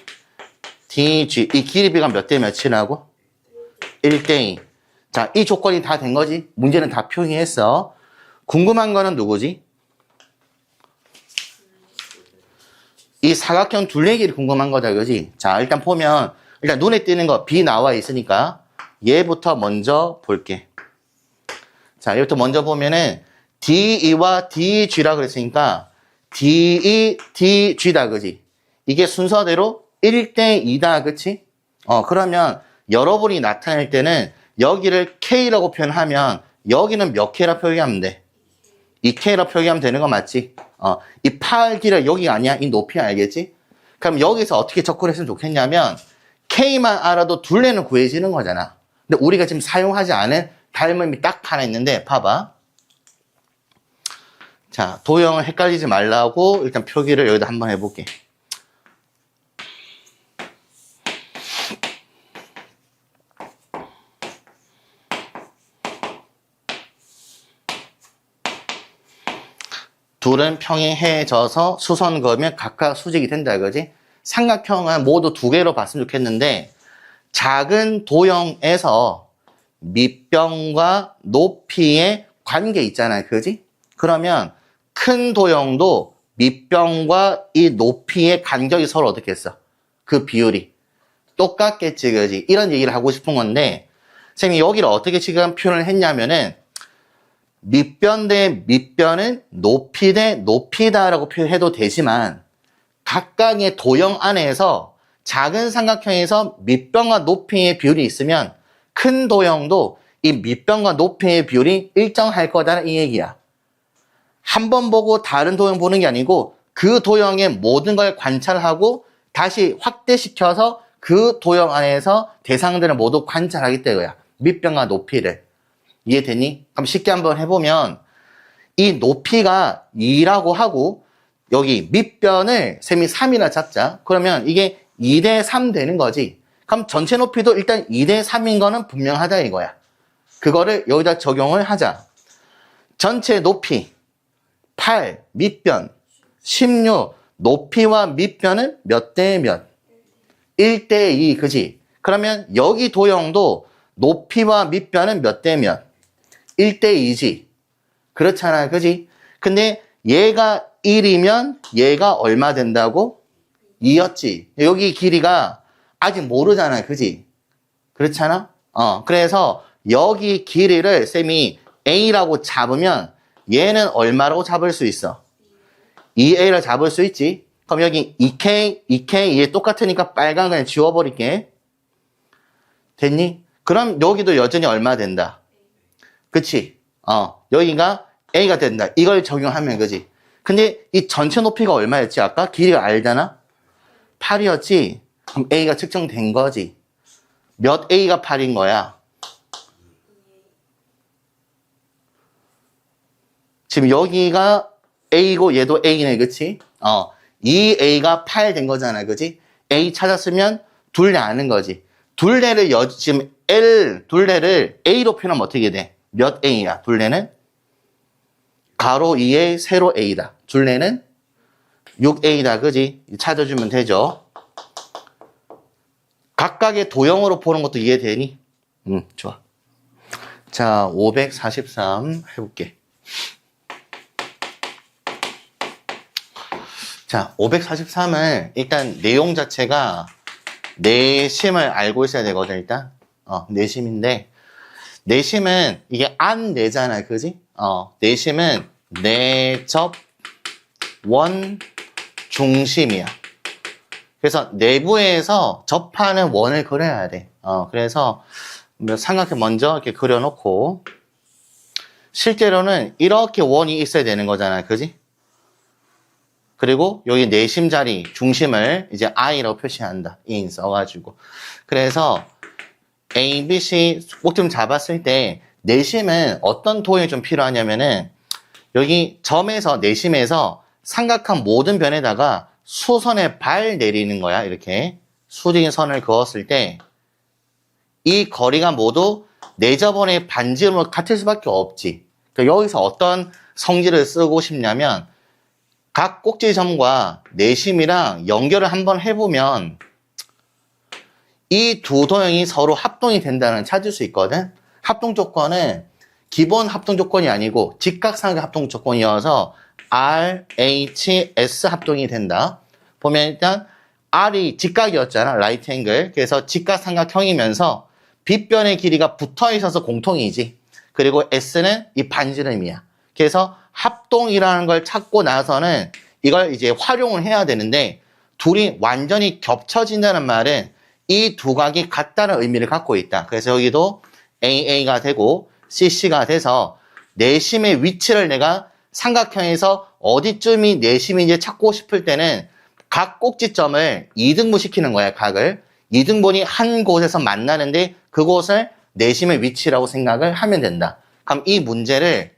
DG. 이 기립이가 몇 대 몇이라고? 1대2. 자, 이 조건이 다 된 거지? 문제는 다 표기했어. 궁금한 거는 누구지? 이 사각형 둘레길이 궁금한 거다, 그지? 자, 일단 보면, 일단 눈에 띄는 거 B 나와 있으니까 얘부터 먼저 볼게. 자, 얘부터 먼저 보면은 DE와 DG라 그랬으니까 DE, DG다, 그지? 이게 순서대로 1대2다, 그치? 그러면 여러분이 나타낼 때는 여기를 K라고 표현하면 여기는 몇 K라 표기하면 돼? 2K라 표기하면 되는 거 맞지? 이 팔 길이 여기가 아니야? 이 높이 알겠지? 그럼 여기서 어떻게 접근했으면 좋겠냐면 K만 알아도 둘레는 구해지는 거잖아. 근데 우리가 지금 사용하지 않은 닮음이 딱 하나 있는데 봐봐. 자, 도형을 헷갈리지 말라고 일단 표기를 여기다 한번 해볼게. 둘은 평행해져서 수선 그으면 각각 수직이 된다, 그지? 삼각형은 모두 두 개로 봤으면 좋겠는데 작은 도형에서 밑변과 높이의 관계 있잖아요, 그지? 그러면 큰 도형도 밑변과 이 높이의 간격이 서로 어떻게 했어? 그 비율이 똑같겠지, 그지? 이런 얘기를 하고 싶은 건데 선생님이 여기를 어떻게 지금 표현을 했냐면은 밑변 대 밑변은 높이 대 높이다라고 표현해도 되지만 각각의 도형 안에서 작은 삼각형에서 밑변과 높이의 비율이 있으면 큰 도형도 이 밑변과 높이의 비율이 일정할 거다라는 이 얘기야. 한 번 보고 다른 도형 보는 게 아니고 그 도형의 모든 걸 관찰하고 다시 확대시켜서 그 도형 안에서 대상들을 모두 관찰하기 때문이야. 밑변과 높이를. 이해되니? 그럼 쉽게 한번 해보면 이 높이가 2라고 하고 여기 밑변을 셈이 3이라 잡자. 그러면 이게 2대 3 되는 거지. 그럼 전체 높이도 일단 2대 3인 거는 분명하다 이거야. 그거를 여기다 적용을 하자. 전체 높이 8, 밑변 16, 높이와 밑변은 몇 대 몇? 1대 2, 그지? 그러면 여기 도형도 높이와 밑변은 몇 대 몇? 1대 2지. 그렇잖아, 그지? 근데 얘가 1이면 얘가 얼마 된다고? 2였지. 여기 길이가 아직 모르잖아, 그지? 그렇잖아? 그래서 여기 길이를 쌤이 A라고 잡으면 얘는 얼마라고 잡을 수 있어? 2A를 잡을 수 있지. 그럼 여기 2K, 2K 얘 똑같으니까 빨간 그냥 지워버릴게. 됐니? 그럼 여기도 여전히 얼마 된다? 그치? 여기가 A가 된다. 이걸 적용하면 그지? 근데 이 전체 높이가 얼마였지? 아까 길이가 알잖아? 8이었지? 그럼 A가 측정된 거지. 몇 A가 8인 거야? 지금 여기가 A고 얘도 A네, 그치? 이 A가 8 된 거잖아, 그치? A 찾았으면 둘레 아는 거지. 둘레를 지금 둘레를 A로 표현하면 어떻게 돼? 몇 A야? 둘레는? 가로 2에 세로 A다. 둘레는 6A다, 그지? 찾아주면 되죠. 각각의 도형으로 보는 것도 이해되니? 좋아. 자, 543 해볼게. 자, 543을 일단 내용 자체가 내심을 알고 있어야 되거든, 일단. 내심인데, 내심은 이게 안 내잖아, 그지? 내심은 내접 원 중심이야. 그래서 내부에서 접하는 원을 그려야 돼. 그래서 삼각형 먼저 이렇게 그려놓고 실제로는 이렇게 원이 있어야 되는 거잖아, 그지? 그리고 여기 내심 자리 중심을 이제 I라고 표시한다. in 써가지고. 그래서 A, B, C 꼭좀 잡았을 때 내심은 어떤 도형이 좀 필요하냐면은 여기 점에서 내심에서 삼각한 모든 변에다가 수선의 발 내리는 거야. 이렇게 수직인 선을 그었을 때 이 거리가 모두 내저번의 반지름으로 같을 수밖에 없지. 그러니까 여기서 어떤 성질을 쓰고 싶냐면 각 꼭지점과 내심이랑 연결을 한번 해보면 이 두 도형이 서로 합동이 된다는 찾을 수 있거든. 합동 조건은 기본 합동 조건이 아니고 직각삼각 합동 조건이어서 R, H, S 합동이 된다. 보면 일단 R이 직각이었잖아. 라이트 앵글. 그래서 직각삼각형이면서 빗변의 길이가 붙어 있어서 공통이지. 그리고 S는 이 반지름이야. 그래서 합동이라는 걸 찾고 나서는 이걸 이제 활용을 해야 되는데 둘이 완전히 겹쳐진다는 말은 이 두 각이 같다는 의미를 갖고 있다. 그래서 여기도 AA가 되고 CC가 돼서 내심의 위치를 내가 삼각형에서 어디쯤이 내심인지 찾고 싶을 때는 각 꼭지점을 이등분 시키는 거야, 각을. 이등분이 한 곳에서 만나는데 그곳을 내심의 위치라고 생각을 하면 된다. 그럼 이 문제를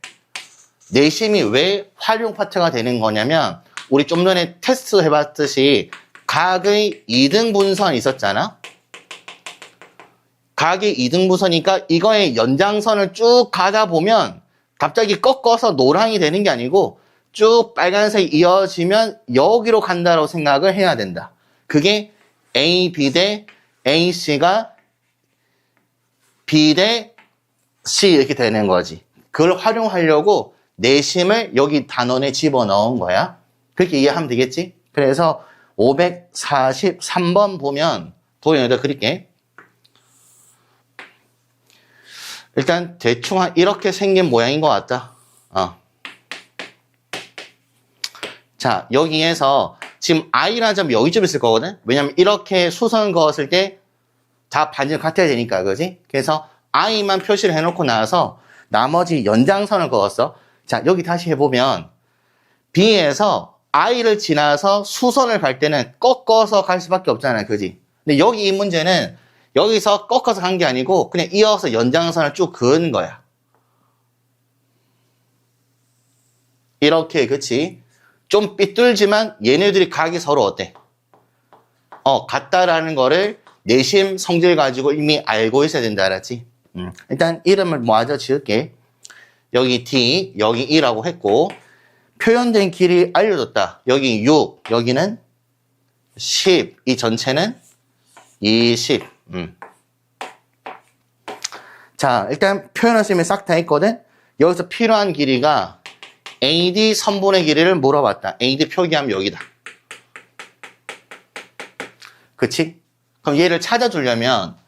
내심이 왜 활용 파트가 되는 거냐면 우리 좀 전에 테스트 해봤듯이 각의 이등분선 있었잖아. 각의 이등분선이니까 이거의 연장선을 쭉 가다 보면 갑자기 꺾어서 노랑이 되는 게 아니고 쭉 빨간색이 이어지면 여기로 간다고 생각을 해야 된다. 그게 A, B 대 AC가 B 대 C 이렇게 되는 거지. 그걸 활용하려고 내심을 여기 단원에 집어넣은 거야. 그렇게 이해하면 되겠지? 그래서 543번 보면 도형에다 그릴게. 일단 대충 이렇게 생긴 모양인 것 같다. 자, 여기에서 지금 I라는 점이 여기쯤 있을 거거든? 왜냐면 이렇게 수선 그었을 때 다 반지름 같아야 되니까, 그지? 그래서 I만 표시를 해놓고 나서 나머지 연장선을 그었어. 자, 여기 다시 해보면 B에서 I를 지나서 수선을 갈 때는 꺾어서 갈 수밖에 없잖아, 그지? 근데 여기 이 문제는 여기서 꺾어서 간 게 아니고 그냥 이어서 연장선을 쭉 그은 거야. 이렇게, 그치? 좀 삐뚤지만 얘네들이 각이 서로 어때? 같다라는 거를 내심 성질 가지고 이미 알고 있어야 된다, 알았지? 일단 이름을 모아서 지을게. 여기 D, 여기 E라고 했고 표현된 길이 알려줬다. 여기 6, 여기는 10, 이 전체는 20. 자, 일단 표현할 수 있는 싹 다 했거든? 여기서 필요한 길이가 AD 선분의 길이를 물어봤다. AD 표기하면 여기다. 그치? 그럼 얘를 찾아주려면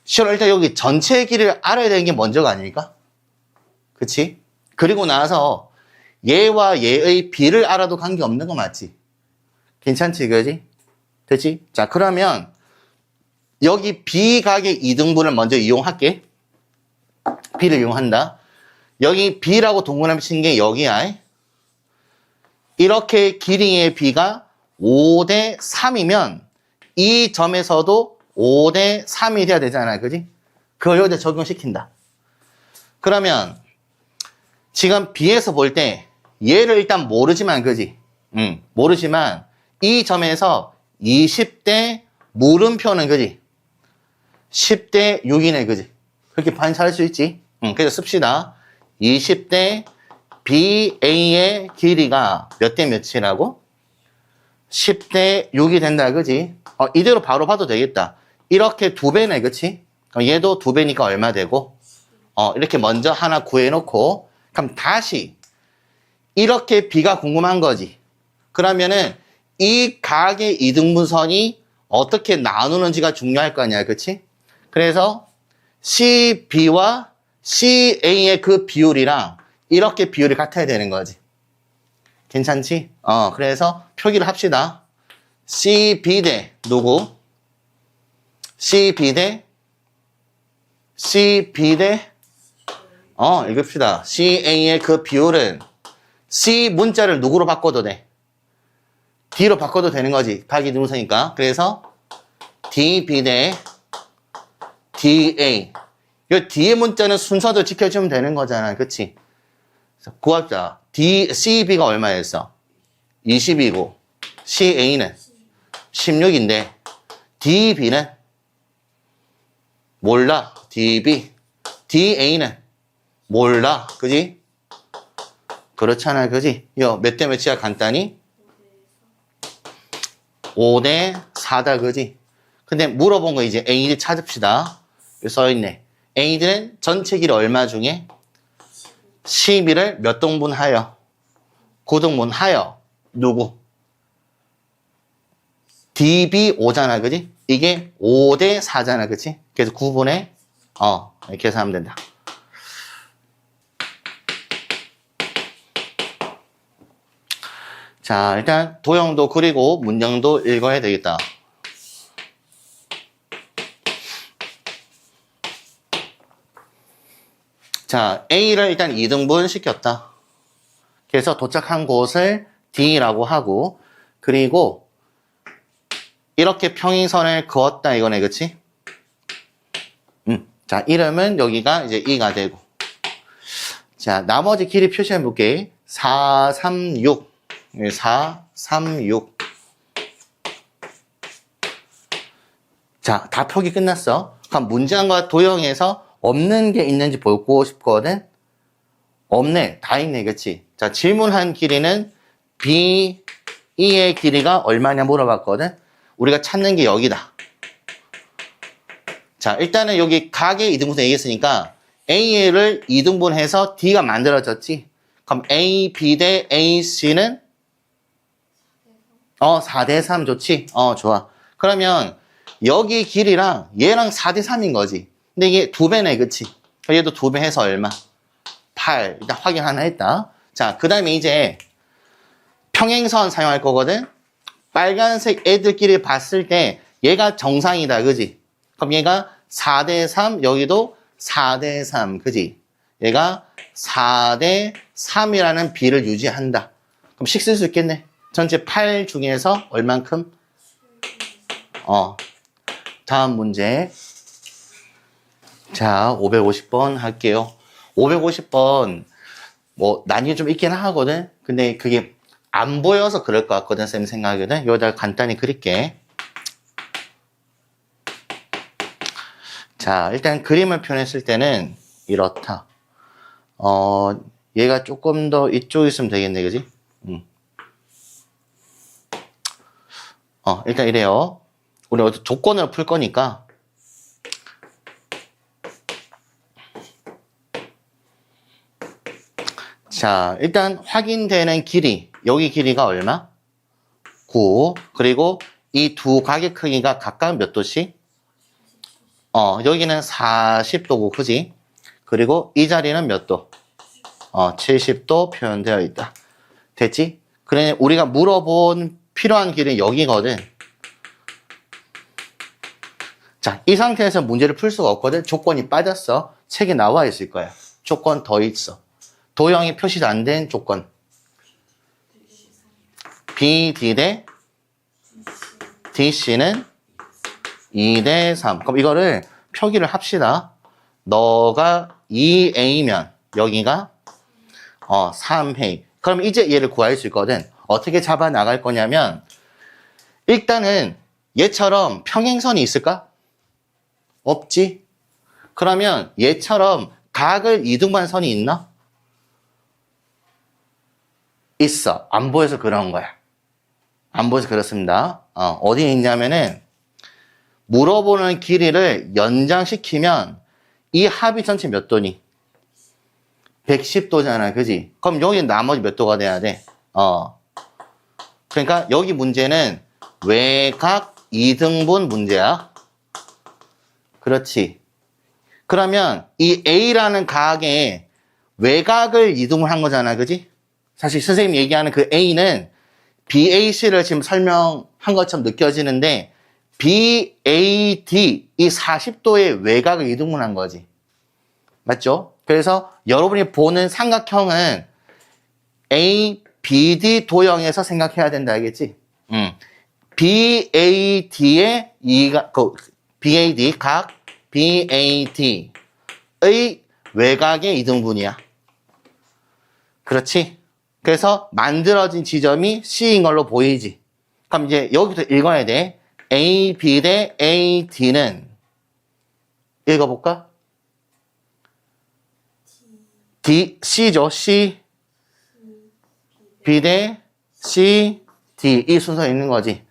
실은 일단 여기 전체의 길이를 알아야 되는 게 먼저가 아닐까? 그치? 그리고 나서 얘와 얘의 비를 알아도 관계없는 거 맞지? 괜찮지, 그지? 됐지? 자, 그러면 여기 B각의 이등분을 먼저 이용할게. B를 이용한다. 여기 B라고 동그라미 친 게 여기야. 이렇게 길이의 B가 5대 3이면 이 점에서도 5대 3이 돼야 되잖아, 그지? 그걸 여기다 적용시킨다. 그러면 지금 B에서 볼 때 얘를 일단 모르지만, 그지? 모르지만 이 점에서 20대 물음표는, 그지? 10대 6이네, 그지? 그렇게 반사할 수 있지? 그래서 씁시다. 20대 BA의 길이가 몇 대 몇이라고? 10대 6이 된다, 그지? 이대로 바로 봐도 되겠다. 이렇게 2배네, 그치? 얘도 2배니까 얼마 되고? 이렇게 먼저 하나 구해놓고, 그럼 다시 이렇게 B가 궁금한 거지. 그러면은 이 각의 이등분선이 어떻게 나누는지가 중요할 거 아니야, 그치? 그래서 CB와 CA의 그 비율이랑 이렇게 비율이 같아야 되는 거지. 괜찮지? 그래서 표기를 합시다. CB 대 누구? CB 대 읽읍시다. CA의 그 비율은 C 문자를 누구로 바꿔도 돼? D로 바꿔도 되는 거지. 각이 등분선이니까. 그래서 DB 대 DA. 이 D의 문자는 순서도 지켜주면 되는 거잖아. 그치? 구합시다. CB가 얼마였어? 20이고 CA는 16인데 DB는 몰라. DB. DA는 몰라. 그지? 그렇잖아. 그지? 몇 대 몇이야? 간단히? 5대 4다. 그지? 근데 물어본 거 이제 AD 찾읍시다. 여기 써있네. AD는 전체 길이 얼마 중에? 12를 몇 등분하여? 9등분하여. 누구? DB 5잖아. 그지? 이게 5대 4잖아. 그치? 그래서 9분의 이렇게 해서 하면 된다. 자, 일단 도형도 그리고 문장도 읽어야 되겠다. 자, A를 일단 2등분 시켰다. 그래서 도착한 곳을 D라고 하고, 그리고 이렇게 평행선을 그었다 이거네. 그치? 자, 이름은 여기가 이제 2가 되고. 자, 나머지 길이 표시해 볼게. 4, 3, 6. 4, 3, 6. 자, 다 표기 끝났어. 그럼 문장과 도형에서 없는 게 있는지 보고 싶거든? 없네. 다 있네. 그치? 자, 질문한 길이는 B2의 길이가 얼마냐 물어봤거든? 우리가 찾는 게 여기다. 자, 일단은 여기 각의 이등분을 얘기했으니까 A를 2등분해서 D가 만들어졌지? 그럼 A, B 대 A, C는? 4대 3 좋지? 좋아. 그러면 여기 길이랑 얘랑 4대 3인 거지. 근데 이게 2배네, 그치? 얘도 2배 해서 얼마? 8. 일단 확인 하나 했다. 자, 그 다음에 이제 평행선 사용할 거거든? 빨간색 애들끼리 봤을 때 얘가 정상이다, 그지? 그럼 얘가 4대 3, 여기도 4대 3, 그지? 얘가 4대 3이라는 비를 유지한다. 그럼 식 쓸 수 있겠네. 전체 8 중에서 얼만큼? 다음 문제. 자, 550번 할게요. 550번, 난이도 좀 있긴 하거든? 근데 그게 안 보여서 그럴 것 같거든, 쌤 생각에는. 여기다 간단히 그릴게. 자, 일단 그림을 표현했을 때는 이렇다. 얘가 조금 더 이쪽에 있으면 되겠네, 그지? 일단 이래요. 우리 조건을 풀 거니까. 자, 일단 확인되는 길이. 여기 길이가 얼마? 9. 그리고 이 두 각의 크기가 각각 몇 도씩? 여기는 40도고, 그지? 그리고 이 자리는 몇 도? 70도 표현되어 있다. 됐지? 그래, 우리가 물어본 필요한 길은 여기거든. 자, 이 상태에서 문제를 풀 수가 없거든. 조건이 빠졌어. 책에 나와 있을 거야. 조건 더 있어. 도형이 표시가 안 된 조건. BD 대 DC는 2대 3. 그럼 이거를 표기를 합시다. 너가 2A면 여기가 3A. 그럼 이제 얘를 구할 수 있거든. 어떻게 잡아 나갈 거냐면 일단은 얘처럼 평행선이 있을까? 없지. 그러면 얘처럼 각을 이등분한 선이 있나? 있어. 안 보여서 그런 거야. 안 보여서 그렇습니다. 어디에 있냐면은 물어보는 길이를 연장시키면 이 합이 전체 몇 도니? 110도잖아. 그지? 그럼 여기 나머지 몇 도가 돼야 돼? 그러니까 여기 문제는 외곽 2등분 문제야. 그렇지. 그러면 이 A라는 각에 외곽을 2등분 한 거잖아. 그지? 사실 선생님이 얘기하는 그 A는 BAC를 지금 설명한 것처럼 느껴지는데 BAD 이 40도의 외곽을 2등분 한 거지. 맞죠? 그래서 여러분이 보는 삼각형은 ABD 도형에서 생각해야 된다. 알겠지? BAD의 BAD 각 BAD의 외곽의 2등분이야. 그렇지? 그래서 만들어진 지점이 C인 걸로 보이지. 그럼 이제 여기부터 읽어야 돼. AB 대 AD는 읽어볼까? C죠. C. B 대 C, D. 이 순서 있는 거지.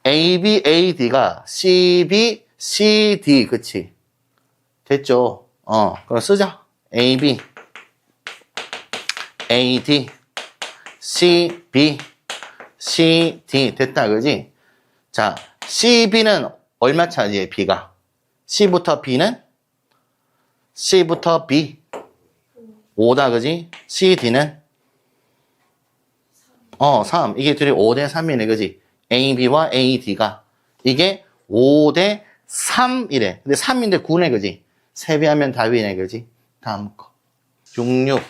AB, AD가 CB, CD. 그치? 됐죠? 그럼 쓰자. AB, AD, CB, CD. 됐다. 그지? 자, CB는 얼마 차지해? B가. C부터 B는? C부터 B. 5다. 그지? CD는? 3. 이게 둘이 5대 3이네. 그지? AB와 AD가. 이게 5대 3이래. 근데 3인데 9네. 그지? 3배하면 답이네. 그지? 다음 거. 66.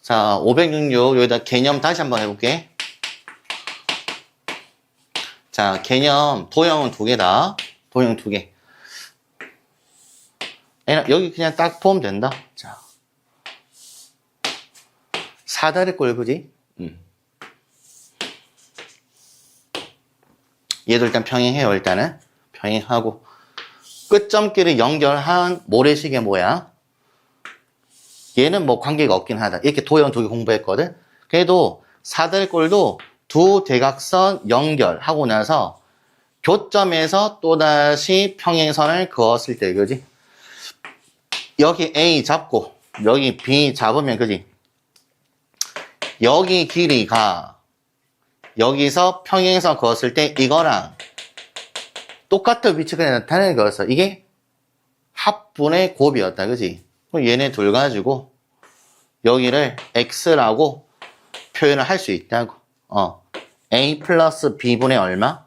자, 566. 여기다 개념 다시 한번 해볼게. 자, 개념. 도형은 2개다. 도형 2개. 여기 그냥 딱 보면 된다. 자. 사다리 꼴, 그지? 얘도 일단 평행해요, 일단은. 평행하고. 끝점끼리 연결한 모래시계 뭐야? 얘는 뭐 관계가 없긴 하다. 이렇게 도형 2개 공부했거든? 그래도 사다리 꼴도 두 대각선 연결하고 나서 교점에서 또다시 평행선을 그었을 때, 그지? 여기 A 잡고, 여기 B 잡으면, 그지? 여기 길이가 여기서 평행선 그었을 때 이거랑 똑같은 위치가 나타나는 거였어. 이게 합분의 곱이었다. 그지? 그럼 얘네 둘 가지고 여기를 x라고 표현을 할 수 있다고. a 플러스 b분의 얼마?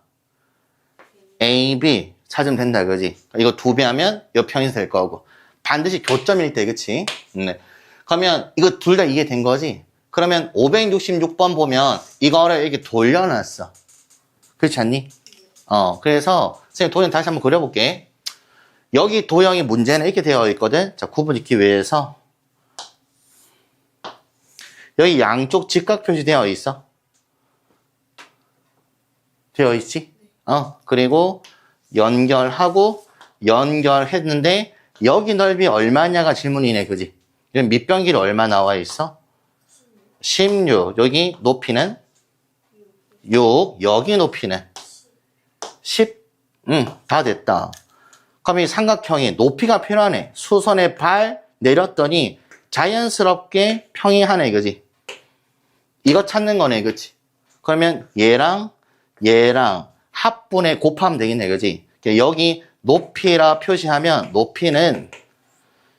ab 찾으면 된다. 그지? 이거 2배 하면 옆평이 될 거고. 반드시 교점일 때, 그치? 네. 그러면 이거 둘 다 이해된 거지? 그러면 566번 보면 이거를 이렇게 돌려놨어. 그렇지 않니? 그래서 선생님 도형 다시 한번 그려볼게. 여기 도형이 문제는 이렇게 되어 있거든. 자, 구분짓기 위해서 여기 양쪽 직각 표시되어 있어. 되어 있지? 그리고 연결하고 연결했는데 여기 넓이 얼마냐가 질문이네. 그지? 밑변 길이 얼마 나와 있어? 16. 여기 높이는 6. 여기 높이는 10. 다 됐다. 그럼 이 삼각형이 높이가 필요하네. 수선의 발 내렸더니 자연스럽게 평행하네. 그지? 이거 찾는 거네. 그치? 그러면 얘랑 합분에 곱하면 되겠네. 그지? 여기 높이라 표시하면 높이는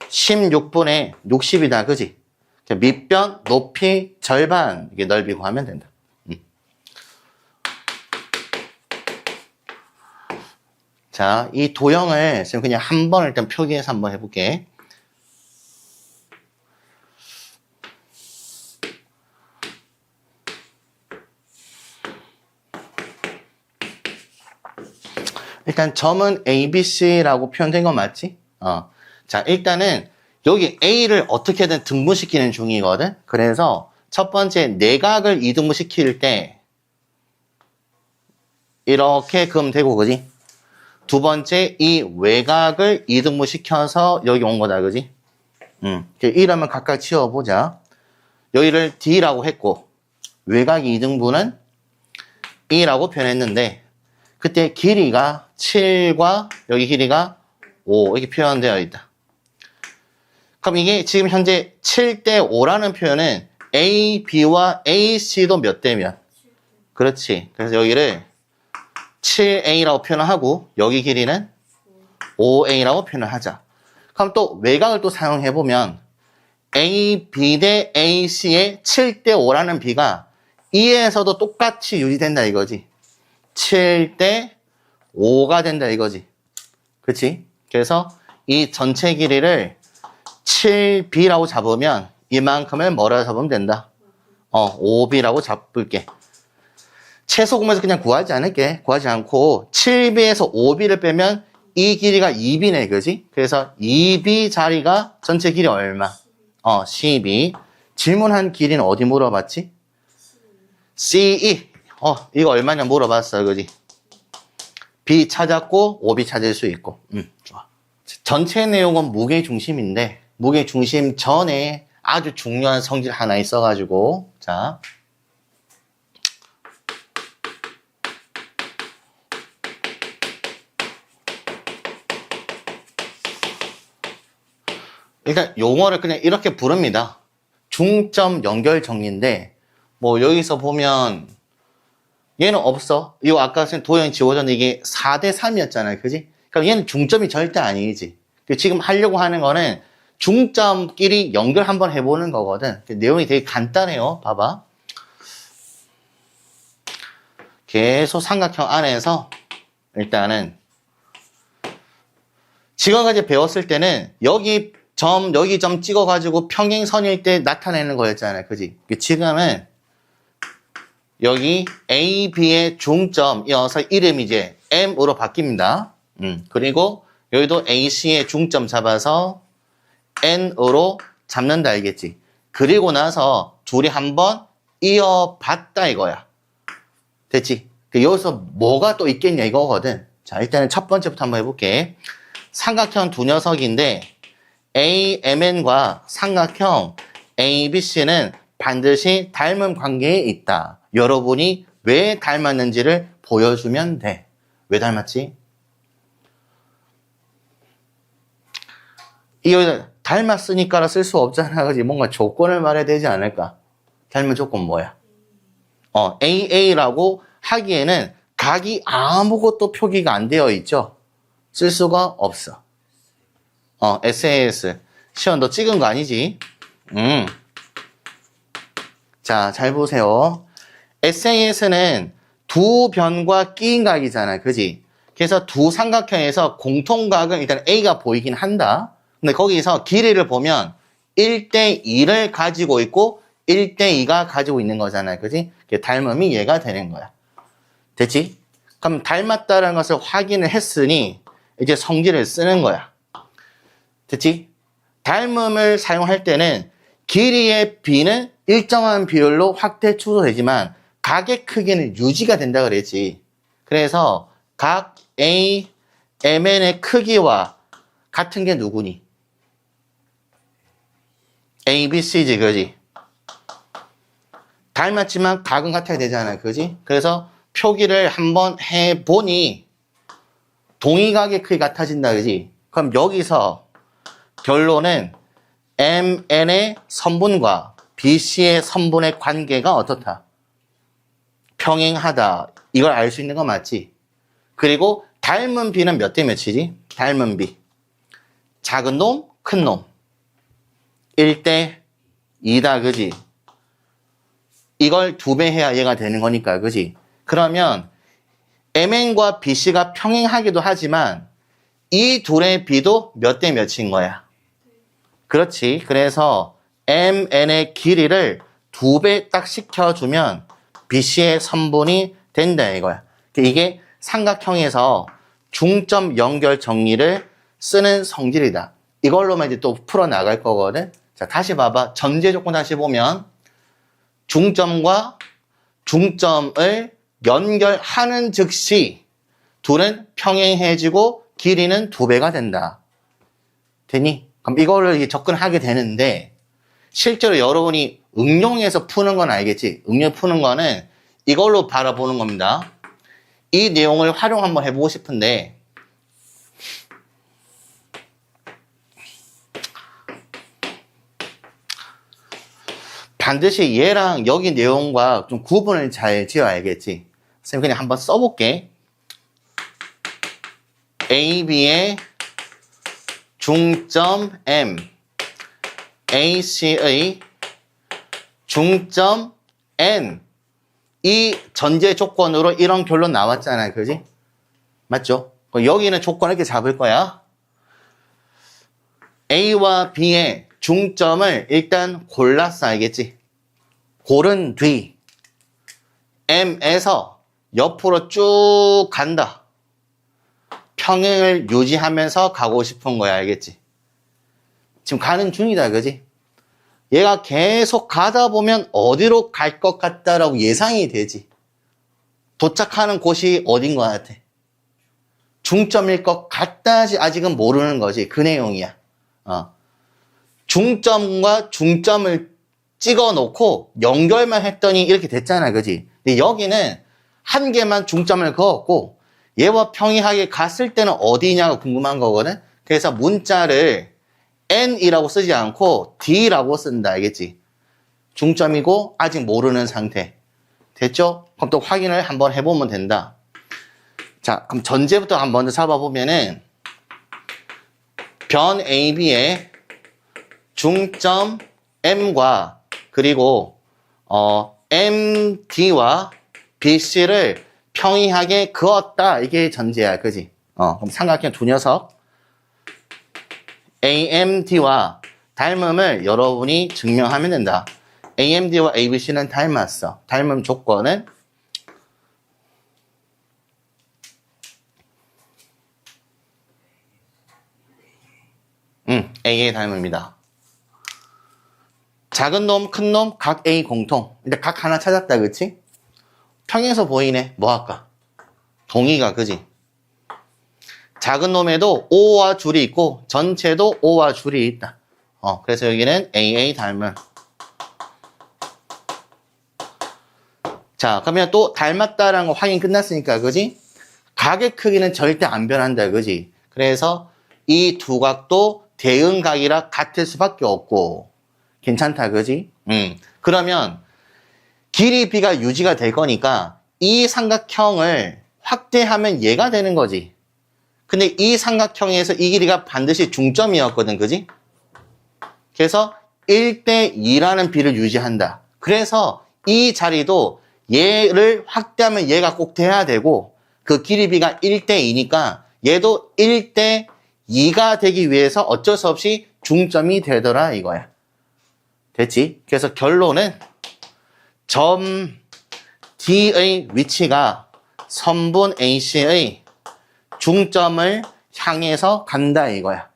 16분의 60이다. 그지? 밑변 높이 절반 이게 넓이 구하면 된다. 자, 이 도형을 지금 그냥 한 번 일단 표기해서 한번 해볼게. 일단 점은 ABC라고 표현된 거 맞지? 자, 일단은 여기 A를 어떻게든 등분시키는 중이거든? 그래서 첫 번째 내각을 이등분시킬 때 이렇게 그으면 되고, 그지? 두 번째 이 외곽을 이등분시켜서 여기 온 거다, 그지? 이러면 각각 지워보자. 여기를 D라고 했고 외곽 이등분은 E라고 표현했는데 그때 길이가 7과 여기 길이가 5 이렇게 표현되어 있다. 그럼 이게 지금 현재 7대 5라는 표현은 A, B와 AC도 몇 대면? 그렇지. 그래서 여기를 7A라고 표현을 하고 여기 길이는 5A라고 표현을 하자. 그럼 또 외곽을 또 사용해보면 A, B 대 AC의 7대 5라는 B가 E에서도 똑같이 유지된다 이거지. 7대 5가 된다 이거지. 그치? 그래서 이 전체 길이를 7B라고 잡으면 이만큼을 뭐라고 잡으면 된다? 5B라고 잡을게. 최소 공에서 그냥 구하지 않을게. 구하지 않고 7B에서 5B를 빼면 이 길이가 2B네, 그지? 그래서 2B 자리가 전체 길이 얼마? 12. 질문한 길이는 어디 물어봤지? CE. 이거 얼마냐 물어봤어, 그지? B 찾았고, OB 찾을 수 있고. 좋아. 전체 내용은 무게 중심인데, 무게 중심 전에 아주 중요한 성질 하나 있어가지고, 자. 일단 용어를 그냥 이렇게 부릅니다. 중점 연결 정리인데, 뭐 여기서 보면 얘는 없어. 이거 아까 도형이 지워졌는데 이게 4대 3이었잖아요. 그지? 그럼 얘는 중점이 절대 아니지. 지금 하려고 하는 거는 중점끼리 연결 한번 해보는 거거든. 내용이 되게 간단해요. 봐봐. 계속 삼각형 안에서 일단은 지금까지 배웠을 때는 여기 점 찍어가지고 평행선일 때 나타내는 거였잖아요. 그지? 지금은 여기 A, B의 중점이어서 이름이 이제 M으로 바뀝니다. 그리고 여기도 A, C의 중점 잡아서 N으로 잡는다, 알겠지? 그리고 나서 둘이 한번 이어봤다 이거야. 됐지? 여기서 뭐가 또 있겠냐 이거거든. 자, 일단은 첫 번째부터 한번 해볼게. 삼각형 두 녀석인데 AMN과 삼각형 ABC는 반드시 닮은 관계에 있다. 여러분이 왜 닮았는지를 보여주면 돼. 왜 닮았지? 이거 닮았으니까라 쓸 수 없잖아. 그지? 뭔가 조건을 말해야 되지 않을까? 닮은 조건 뭐야? AA라고 하기에는 각이 아무것도 표기가 안 되어 있죠? 쓸 수가 없어. SAS. 시원, 너 찍은 거 아니지? 자, 잘 보세요. SAS는 두 변과 끼인 각이잖아. 그지? 그래서 두 삼각형에서 공통각은 일단 A가 보이긴 한다. 근데 거기서 길이를 보면 1대2를 가지고 있고 1대2가 가지고 있는 거잖아요. 그지? 닮음이 얘가 되는 거야. 됐지? 그럼 닮았다는 것을 확인을 했으니 이제 성질을 쓰는 거야. 됐지? 닮음을 사용할 때는 길이의 B는 일정한 비율로 확대 축소되지만 각의 크기는 유지가 된다 그랬지. 그래서 각 A, MN의 크기와 같은 게 누구니? A, B, C지, 그지? 닮았지만 각은 같아야 되잖아, 그지? 그래서 표기를 한번 해보니 동의각의 크기 같아진다, 그지? 그럼 여기서 결론은 MN의 선분과 BC의 선분의 관계가 어떻다? 평행하다. 이걸 알 수 있는 거 맞지? 그리고 닮은 B는 몇 대 몇이지? 닮은 B. 작은 놈, 큰 놈. 1대 2다, 그지? 이걸 2배 해야 얘가 되는 거니까, 그지? 그러면 MN과 BC가 평행하기도 하지만 이 둘의 B도 몇 대 몇인 거야? 그렇지. 그래서 MN의 길이를 2배 딱 시켜주면 BC의 선분이 된다 이거야. 이게 삼각형에서 중점 연결 정리를 쓰는 성질이다. 이걸로만 이제 또 풀어나갈 거거든. 자, 다시 봐봐. 전제 조건 다시 보면 중점과 중점을 연결하는 즉시 둘은 평행해지고 길이는 2배가 된다. 되니? 그럼 이거를 접근하게 되는데 실제로 여러분이 응용해서 푸는 건 알겠지? 응용 푸는 거는 이걸로 바라보는 겁니다. 이 내용을 활용 한번 해보고 싶은데 반드시 얘랑 여기 내용과 좀 구분을 잘 지어야 알겠지? 선생님 그냥 한번 써볼게. A, B의 중점 M, AC의 중점 N. 이 전제 조건으로 이런 결론 나왔잖아요. 그지? 맞죠? 여기는 조건 이렇게 잡을 거야. A와 B의 중점을 일단 골랐어. 알겠지? 고른 뒤 M에서 옆으로 쭉 간다. 평행을 유지하면서 가고 싶은 거야. 알겠지? 지금 가는 중이다. 그지? 얘가 계속 가다 보면 어디로 갈 것 같다라고 예상이 되지. 도착하는 곳이 어딘 것 같아? 중점일 것 같다지 아직은 모르는 거지. 그 내용이야. 중점과 중점을 찍어 놓고 연결만 했더니 이렇게 됐잖아. 그지? 근데 여기는 한 개만 중점을 그었고 얘와 평이하게 갔을 때는 어디냐가 궁금한 거거든. 그래서 문자를 N이라고 쓰지 않고 D라고 쓴다. 알겠지? 중점이고 아직 모르는 상태. 됐죠? 그럼 또 확인을 한번 해보면 된다. 자, 그럼 전제부터 한번 먼저 잡아보면은 변 AB의 중점 M과 그리고 MD와 BC를 평이하게 그었다. 이게 전제야. 그지? 그럼 삼각형 두 녀석 AMD와 닮음을 여러분이 증명하면 된다. AMD와 ABC는 닮았어. 닮음 조건은 A의 닮음이다. 작은 놈, 큰 놈, 각 A 공통. 근데 각 하나 찾았다, 그치? 평에서 보이네. 뭐 할까? 동의가, 그지? 작은 놈에도 O와 줄이 있고 전체도 O와 줄이 있다. 그래서 여기는 AA 닮음. 자, 그러면 또 닮았다라는 거 확인 끝났으니까, 그지? 각의 크기는 절대 안 변한다, 그지? 그래서 이 두 각도 대응각이라 같을 수밖에 없고, 괜찮다, 그지? 그러면 길이 B가 유지가 될 거니까 이 삼각형을 확대하면 얘가 되는 거지. 근데 이 삼각형에서 이 길이가 반드시 중점이었거든, 그지? 그래서 1대2라는 비를 유지한다. 그래서 이 자리도 얘를 확대하면 얘가 꼭 돼야 되고 그 길이 B가 1대2니까 얘도 1대2가 되기 위해서 어쩔 수 없이 중점이 되더라 이거야. 됐지? 그래서 결론은 점 D의 위치가 선분 AC의 중점을 향해서 간다 이거야.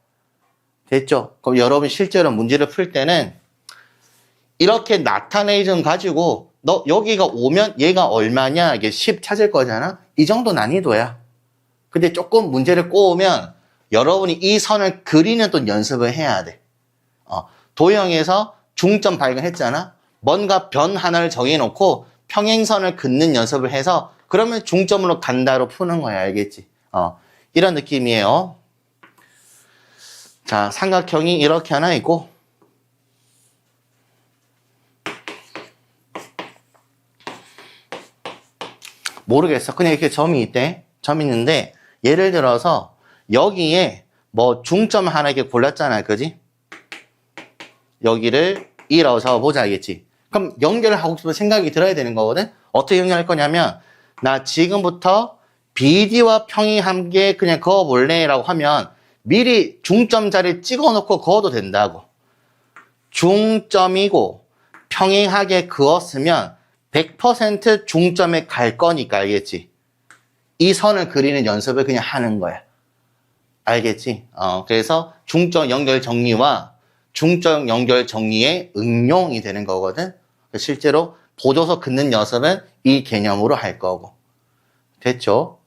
됐죠? 그럼 여러분 실제로 문제를 풀 때는 이렇게 나타내는 점 가지고 너 여기가 오면 얘가 얼마냐 이게 10 찾을 거잖아. 이 정도 난이도야. 근데 조금 문제를 꼬우면 여러분이 이 선을 그리는 또 연습을 해야 돼. 도형에서 중점 발견했잖아. 뭔가 변 하나를 정해놓고 평행선을 긋는 연습을 해서 그러면 중점으로 간다로 푸는 거야. 알겠지? 이런 느낌이에요. 자, 삼각형이 이렇게 하나 있고 모르겠어. 그냥 이렇게 점이 있대. 점이 있는데 예를 들어서 여기에 뭐 중점 하나 이렇게 골랐잖아. 그지? 여기를 E라고 잡아보자. 알겠지? 그럼 연결을 하고 싶은 생각이 들어야 되는 거거든? 어떻게 연결할 거냐면 나 지금부터 BD와 평이함께 그냥 그어볼래 라고 하면 미리 중점 자리를 찍어놓고 그어도 된다고. 중점이고 평행하게 그었으면 100% 중점에 갈 거니까 알겠지? 이 선을 그리는 연습을 그냥 하는 거야. 알겠지? 그래서 중점 연결 정리와 중점 연결 정리의 응용이 되는 거거든. 실제로 보조서 긋는 연습은 이 개념으로 할 거고. 됐죠?